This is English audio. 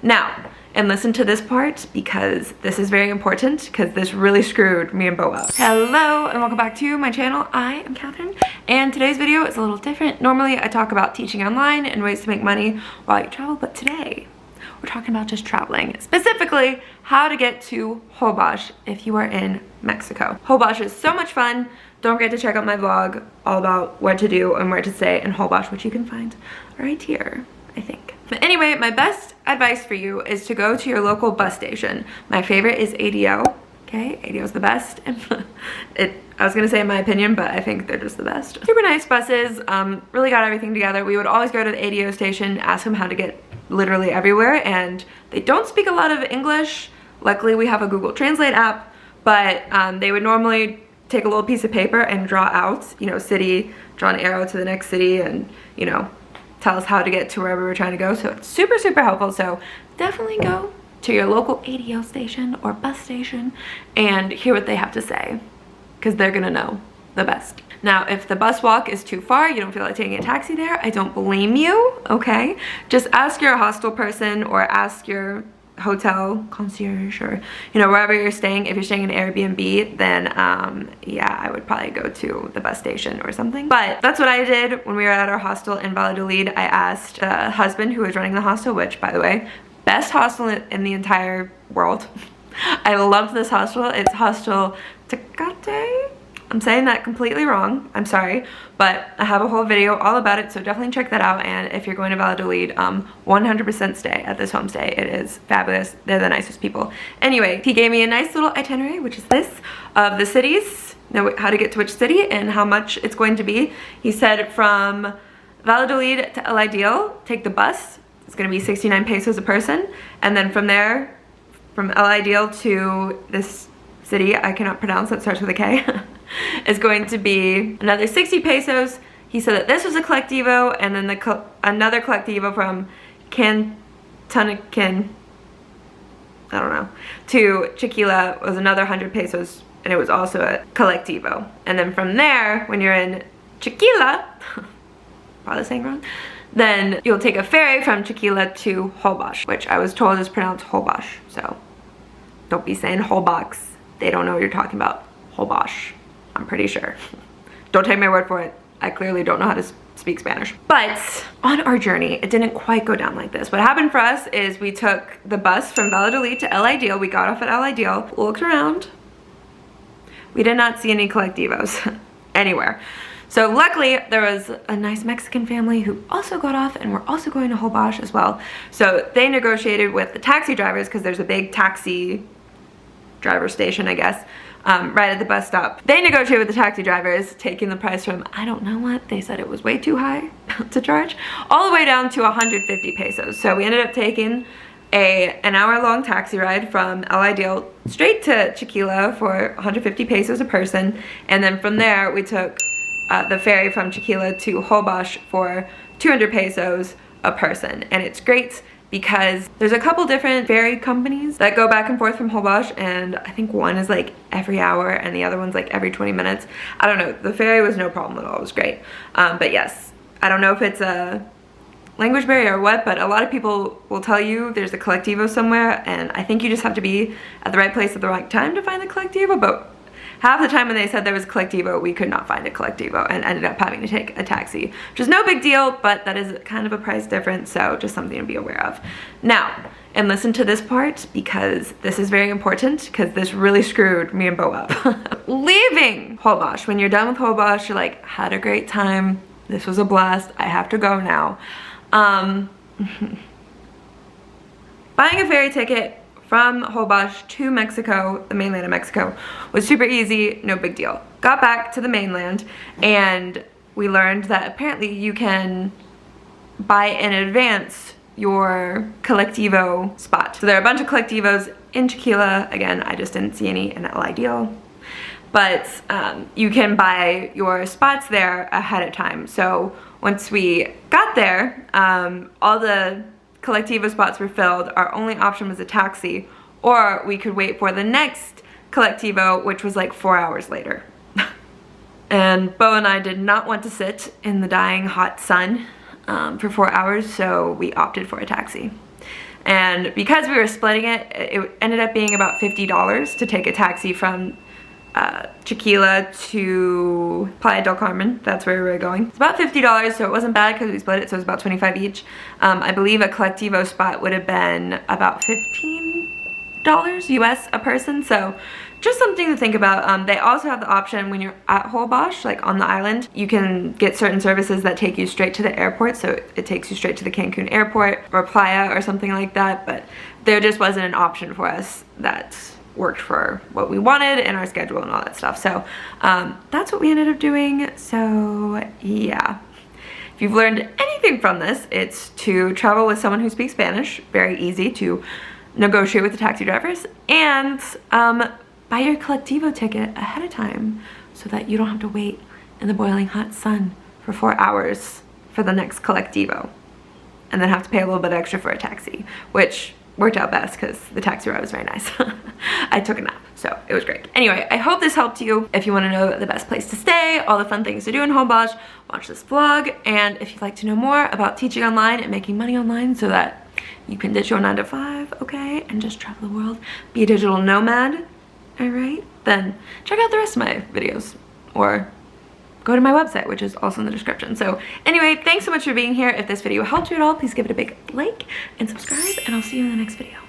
Now, and listen to this part because this is very important because this really screwed me and Bo up. Hello and welcome back to my channel. I am Catherine and today's video is a little different. Normally I talk about teaching online and ways to make money while you travel, but today we're talking about just traveling. Specifically, how to get to Holbox if you are in Mexico. Holbox is so much fun. Don't forget to check out my vlog all about what to do and where to stay in Holbox, which you can find right here, I think. But anyway, my best advice for you is to go to your local bus station. My favorite is ADO. Okay, ADO is the best. I was gonna say in my opinion, but I think they're just the best. Super nice buses, really got everything together. We would always go to the ADO station, ask them how to get literally everywhere, and they don't speak a lot of English. Luckily, we have a Google Translate app, but they would normally take a little piece of paper and draw out, you know, city, draw an arrow to the next city, and, you know, tell us how to get to wherever we're trying to go. So it's super, super helpful. So definitely go to your local ADO station or bus station and hear what they have to say, because they're gonna know the best. Now, if the bus walk is too far, you don't feel like taking a taxi there, I don't blame you, okay? Just ask your hostel person or ask your hotel concierge or, you know, wherever you're staying. If you're staying in Airbnb, then yeah, I would probably go to the bus station or something. But that's what I did when we were at our hostel in Valladolid. I asked a husband who was running the hostel, which, by the way, best hostel in the entire world. I loved this hostel. It's Hostel Tecate. I'm saying that completely wrong, I'm sorry, but I have a whole video all about it, so definitely check that out. And if you're going to Valladolid, 100% stay at this homestay. It is fabulous. They're the nicest people. Anyway, he gave me a nice little itinerary, which is this, of the cities, know how to get to which city and how much it's going to be. He said from Valladolid to El Ideal, take the bus. It's going to be 69 pesos a person, and then from there, from El Ideal to this city I cannot pronounce that starts with a K, is going to be another 60 pesos. He said that this was a collectivo, and then another collectivo from Cantanakin, I don't know, to Chiquila was another 100 pesos, and it was also a collectivo. And then from there, when you're in Chiquila, probably saying wrong, then you'll take a ferry from Chiquila to Holbox, which I was told is pronounced Holbox, so don't be saying Holbox. They don't know what you're talking about. Holbox, I'm pretty sure. Don't take my word for it. I clearly don't know how to speak Spanish. But on our journey, it didn't quite go down like this. What happened for us is we took the bus from Valladolid to El Ideal. We got off at El Ideal, looked around. We did not see any collectivos anywhere. So luckily, there was a nice Mexican family who also got off and were also going to Holbox as well. So they negotiated with the taxi drivers, because there's a big taxi driver station, I guess, right at the bus stop. They negotiated with the taxi drivers, taking the price from, I don't know what, they said it was way too high to charge, all the way down to 150 pesos. So we ended up taking an hour-long taxi ride from El Ideal straight to Chiquila for 150 pesos a person, and then from there we took the ferry from Chiquila to Holbox for 200 pesos a person. And it's great because there's a couple different ferry companies that go back and forth from Holbox, and I think one is like every hour and the other one's like every 20 minutes. I don't know, the ferry was no problem at all, it was great. But yes, I don't know if it's a language barrier or what, but a lot of people will tell you there's a collectivo somewhere, and I think you just have to be at the right place at the right time to find the collectivo. But half the time when they said there was a collectivo, we could not find a collectivo and ended up having to take a taxi, which is no big deal, but that is kind of a price difference, so just something to be aware of. Now, and listen to this part because this is very important, because this really screwed me and Bo up. Leaving Holbox, when you're done with Holbox, you're like, had a great time, this was a blast, I have to go now. Buying a ferry ticket from Holbox to Mexico, the mainland of Mexico, was super easy, no big deal. Got back to the mainland and we learned that apparently you can buy in advance your collectivo spot. So there are a bunch of collectivos in Chiquila. Again, I just didn't see any in El Ideal. But you can buy your spots there ahead of time. So once we got there, all the collectivo spots were filled. Our only option was a taxi, or we could wait for the next collectivo, which was like 4 hours later. And Bo and I did not want to sit in the dying hot sun for 4 hours, so we opted for a taxi. And because we were splitting it, it ended up being about $50 to take a taxi from Chiquila to Playa del Carmen. That's where we were going. It's about $50, so it wasn't bad because we split it, so it was about $25 each. I believe a collectivo spot would have been about $15 US a person, so just something to think about. They also have the option when you're at Holbox, like on the island, you can get certain services that take you straight to the airport, so it takes you straight to the Cancun airport or Playa or something like that, but there just wasn't an option for us that worked for what we wanted and our schedule and all that stuff. So that's what we ended up doing. So yeah, if you've learned anything from this, it's to travel with someone who speaks Spanish. Very easy to negotiate with the taxi drivers, and buy your collectivo ticket ahead of time so that you don't have to wait in the boiling hot sun for 4 hours for the next collectivo and then have to pay a little bit extra for a taxi, which worked out best because the taxi ride was very nice. I took a nap, so it was great. Anyway, I hope this helped you. If you want to know the best place to stay, all the fun things to do in Holbox, watch this vlog. And if you'd like to know more about teaching online and making money online so that you can ditch your 9 to 5, okay, and just travel the world, be a digital nomad, all right, then check out the rest of my videos or go to my website, which is also in the description. So anyway, thanks so much for being here. If this video helped you at all, please give it a big like and subscribe, and I'll see you in the next video.